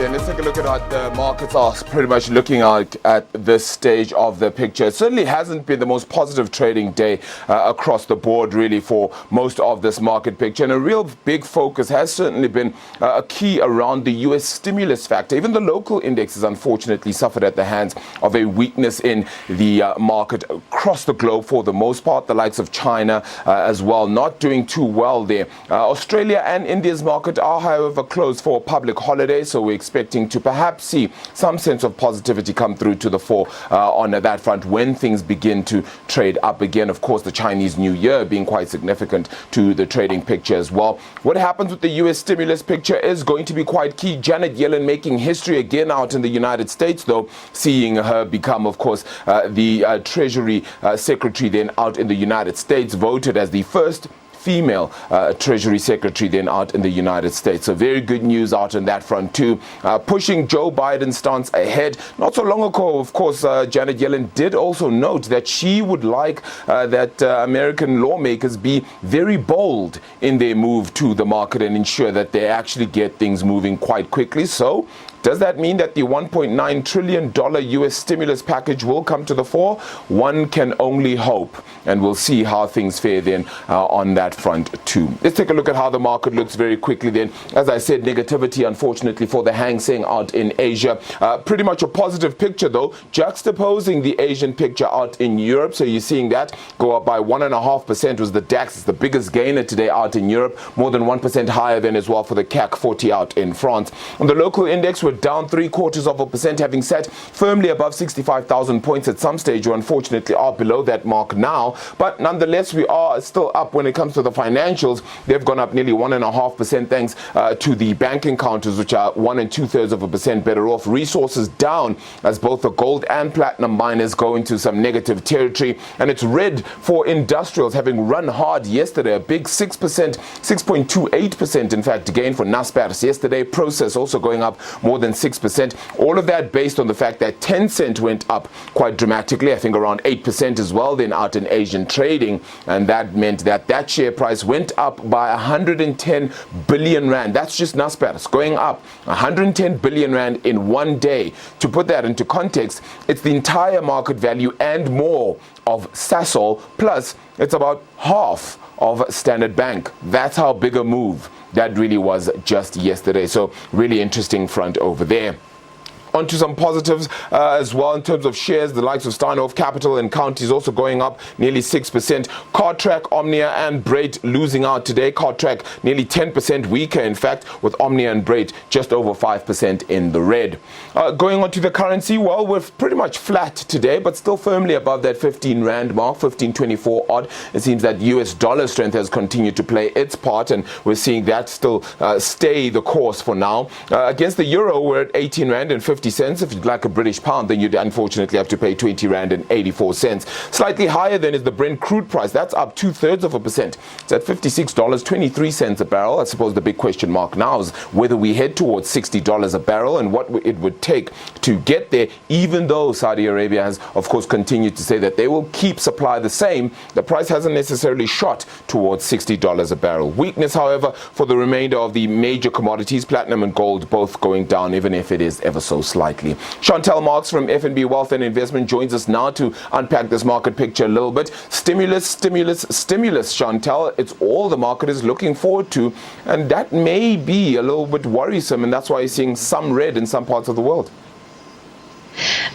then let's take a look at what the markets are pretty much looking at this stage of the picture. It certainly hasn't been the most positive trading day across the board, really, for most of this market picture. And a real big focus has certainly been a key around the U.S. stimulus factor. Even the local indexes, unfortunately, suffered at the hands of a weakness in the market across the globe for the most part. The likes of China as well, not doing too well there. Australia and India's market are, however, closed for a public holiday, so we're expecting to perhaps see some sense of positivity come through to the fore on that front when things begin to trade up again. Of course, the Chinese New Year being quite significant to the trading picture as well. What happens with the U.S. stimulus picture is going to be quite key. Janet Yellen making history again out in the United States, though, seeing her become, of course, the Treasury Secretary then out in the United States, voted as the first female Treasury Secretary then out in the United States. So very good news out on that front too. Pushing Joe Biden's stance ahead. Not so long ago, of course, Janet Yellen did also note that she would like that American lawmakers be very bold in their move to the market and ensure that they actually get things moving quite quickly. So does that mean that the $1.9 trillion U.S. stimulus package will come to the fore? One can only hope, and we'll see how things fare then on that front too. Let's take a look at how the market looks very quickly then. As I said, negativity, unfortunately, for the Hang Seng out in Asia. Pretty much a positive picture, though, juxtaposing the Asian picture out in Europe. So you're seeing that go up by 1.5% was the DAX. It's the biggest gainer today out in Europe, more than 1% higher than as well for the CAC 40 out in France. On the local index, we're down 0.75%, having sat firmly above 65,000 points at some stage. We unfortunately are below that mark now, but nonetheless we are still up when it comes to the financials. They've gone up nearly 1.5% thanks to the banking counters, which are 1 2/3% better off. Resources down as both the gold and platinum miners go into some negative territory, and it's red for industrials, having run hard yesterday. A big 6%, 6.28% in fact gain for Naspers yesterday. Process also going up more than 6%. All of that based on the fact that Tencent went up quite dramatically, I think around 8% as well, then out in Asian trading. And that meant that that share price went up by 110 billion rand. That's just Naspers going up 110 billion rand in one day. To put that into context, it's the entire market value and more of Sasol, plus it's about half of Standard Bank. That's how big a move that really was just yesterday. So really interesting front over there. On to some positives as well in terms of shares. The likes of Steinhoff Capital and Counties also going up nearly 6%. Cartrack, Omnia and Brait losing out today. Cartrack nearly 10% weaker, in fact, with Omnia and Brait just over 5% in the red. Going on to the currency, well, we're pretty much flat today, but still firmly above that 15 Rand mark, 15.24 odd. It seems that US dollar strength has continued to play its part, and we're seeing that still stay the course for now. Against the euro, we're at 18 Rand and 50 cents. If you'd like a British pound, then you'd unfortunately have to pay 20 Rand and 84 cents. Slightly higher than is the Brent crude price. That's up 2/3%. It's at $56.23 a barrel. I suppose the big question mark now is whether we head towards $60 a barrel and what it would take to get there, even though Saudi Arabia has, of course, continued to say that they will keep supply the same. The price hasn't necessarily shot towards $60 a barrel. Weakness, however, for the remainder of the major commodities, platinum and gold, both going down, even if it is ever so slightly. Chantel Marks from FNB Wealth and Investment joins us now to unpack this market picture a little bit. Stimulus, stimulus, stimulus, Chantel. It's all the market is looking forward to, and that may be a little bit worrisome, and that's why you're seeing some red in some parts of the world.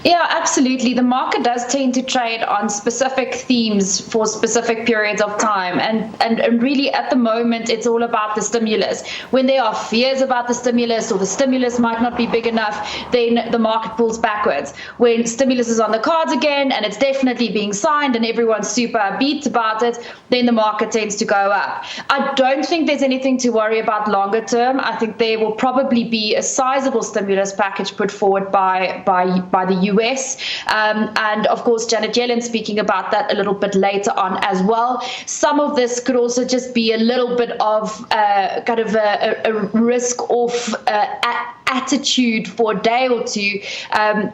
Yeah, absolutely. The market does tend to trade on specific themes for specific periods of time. And really, at the moment, it's all about the stimulus. When there are fears about the stimulus or the stimulus might not be big enough, then the market pulls backwards. When stimulus is on the cards again and it's definitely being signed and everyone's super upbeat about it, then the market tends to go up. I don't think there's anything to worry about longer term. I think there will probably be a sizable stimulus package put forward by the US. And of course, Janet Yellen speaking about that a little bit later on as well. Some of this could also just be a little bit of kind of a risk-off attitude for a day or two,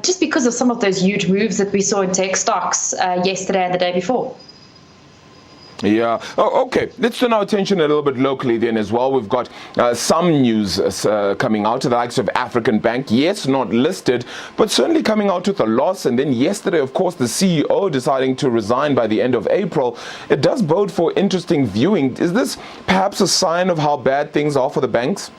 just because of some of those huge moves that we saw in tech stocks yesterday and the day before. Yeah. Oh, okay. Let's turn our attention a little bit locally then as well. We've got some news coming out of the likes of African Bank. Yes, not listed, but certainly coming out with a loss. And then yesterday, of course, the CEO deciding to resign by the end of April. It does bode for interesting viewing. Is this perhaps a sign of how bad things are for the banks?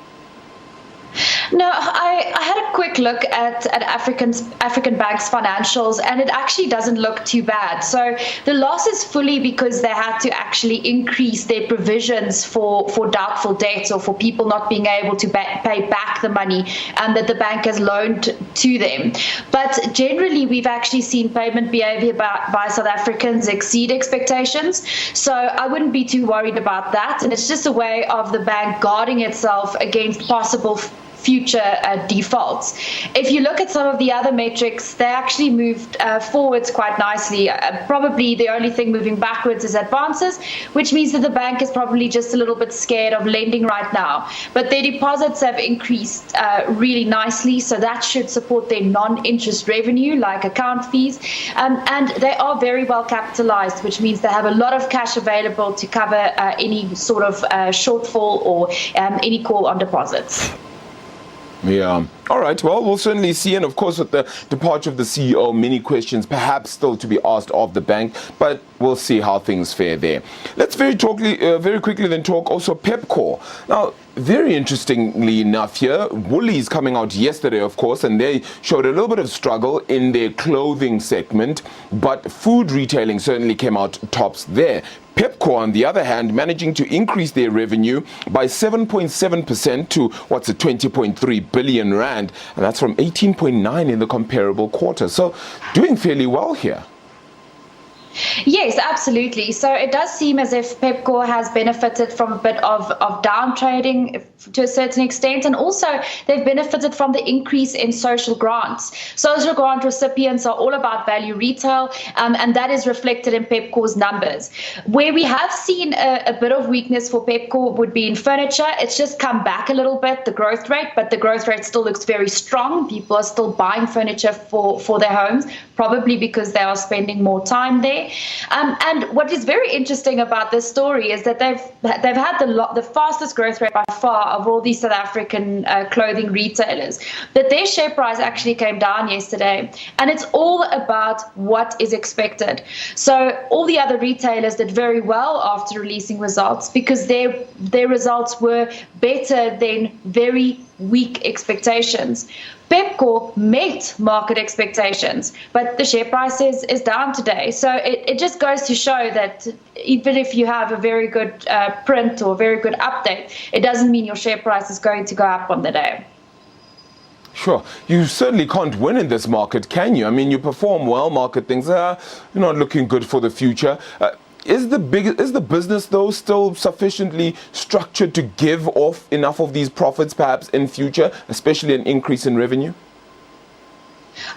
No, I had a quick look at African Bank's financials, and it actually doesn't look too bad. So the loss is fully because they had to actually increase their provisions for doubtful debts or for people not being able to pay back the money that the bank has loaned to them. But generally, we've actually seen payment behavior by South Africans exceed expectations. So I wouldn't be too worried about that. And it's just a way of the bank guarding itself against possible future defaults. If you look at some of the other metrics, they actually moved forwards quite nicely. Probably the only thing moving backwards is advances, which means that the bank is probably just a little bit scared of lending right now. But their deposits have increased really nicely, so that should support their non-interest revenue, like account fees. And they are very well capitalized, which means they have a lot of cash available to cover any sort of shortfall or any call on deposits. Yeah. All right. Well, we'll certainly see. And of course, with the departure of the CEO, many questions perhaps still to be asked of the bank, but we'll see how things fare there. Let's very quickly then talk also Pepkor. Now, very interestingly enough here, Woolies coming out yesterday, of course, and they showed a little bit of struggle in their clothing segment, but food retailing certainly came out tops there. Pepkor, on the other hand, managing to increase their revenue by 7.7% to 20.3 billion rand, and that's from 18.9 in the comparable quarter. So doing fairly well here. Yes, absolutely. So it does seem as if Pepkor has benefited from a bit of down trading to a certain extent, and also they've benefited from the increase in social grants. Social grant recipients are all about value retail, and that is reflected in Pepkor's numbers. Where we have seen a bit of weakness for Pepkor would be in furniture. It's just come back a little bit, the growth rate, but the growth rate still looks very strong. People are still buying furniture for their homes, probably because they are spending more time there. And what is very interesting about this story is that they've had the fastest growth rate by far of all these South African clothing retailers. But their share price actually came down yesterday, and it's all about what is expected. So all the other retailers did very well after releasing results because their results were better than very weak expectations. Pepkor met market expectations, but the share price is down today. So it just goes to show that even if you have a very good print or a very good update, it doesn't mean your share price is going to go up on the day. Sure. You certainly can't win in this market, can you? I mean, you perform well, market things are not looking good for the future. Is the business, though, still sufficiently structured to give off enough of these profits perhaps in future, especially an increase in revenue?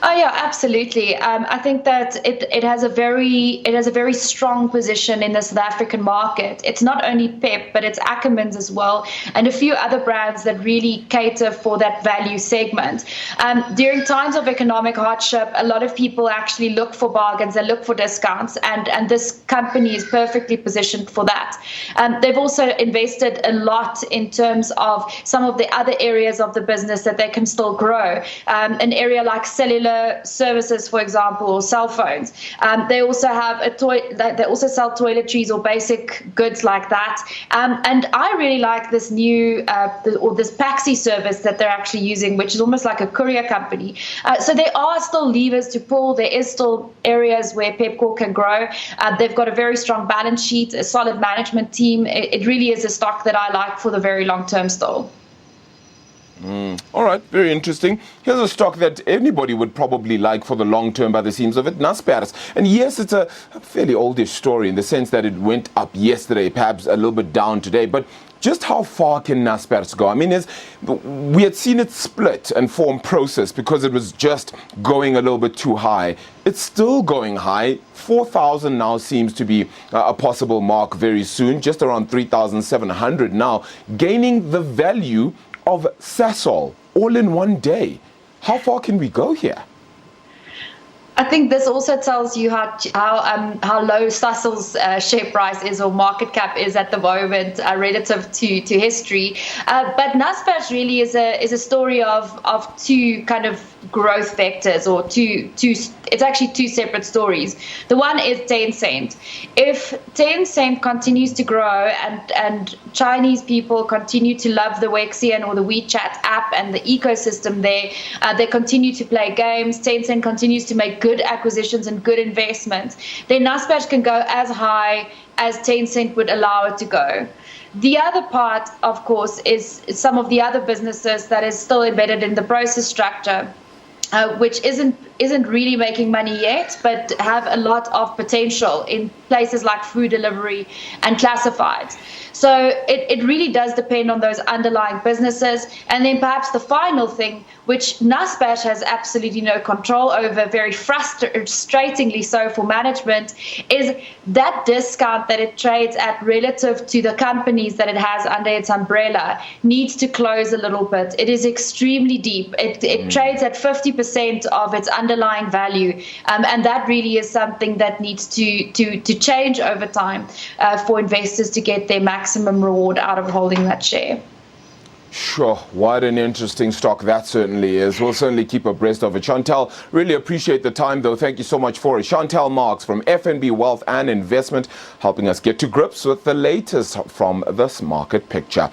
Oh yeah, absolutely. I think that it has a very strong position in the South African market. It's not only Pep, but it's Ackermans as well, and a few other brands that really cater for that value segment. During times of economic hardship, a lot of people actually look for bargains and look for discounts, and this company is perfectly positioned for that. They've also invested a lot in terms of some of the other areas of the business that they can still grow. An area like cellular services, for example, or cell phones. They also have they also sell toiletries or basic goods like that. And I really like this new this Paxi service that they're actually using, which is almost like a courier company. So there are still levers to pull. There is still areas where Pepkor can grow. They've got a very strong balance sheet, a solid management team. It really is a stock that I like for the very long term still. All right, very interesting. Here's a stock that anybody would probably like for the long term by the seams of it, Naspers. And yes, it's a fairly oldish story in the sense that it went up yesterday, perhaps a little bit down today. But just how far can Naspers go? I mean, we had seen it split and form process because it was just going a little bit too high. It's still going high. 4,000 now seems to be a possible mark very soon, just around 3,700 now, gaining the value of Sasol all in one day. How far can we go here? I think this also tells you how low Sasol's share price is, or market cap is at the moment, relative to history. But Naspers really is a story of two kind of growth vectors, or two. It's actually two separate stories. The one is Tencent. If Tencent continues to grow and Chinese people continue to love the Wexian or the WeChat app and the ecosystem there, they continue to play games, Tencent continues to make good acquisitions and good investments, then Naspers can go as high as Tencent would allow it to go. The other part, of course, is some of the other businesses that is still embedded in the process structure, which isn't really making money yet, but have a lot of potential in places like food delivery and classifieds. So it really does depend on those underlying businesses. And then perhaps the final thing, which Naspers has absolutely no control over, very frustratingly so for management, is that discount that it trades at relative to the companies that it has under its umbrella needs to close a little bit. It is extremely deep. It trades at 50% of its underlying value, and that really is something that needs to change over time for investors to get their maximum reward out of holding that share. Sure, what an interesting stock that certainly is. We'll certainly keep abreast of it. Chantel, really appreciate the time though. Thank you so much for it. Chantel Marks from FNB Wealth and Investment, helping us get to grips with the latest from this market picture.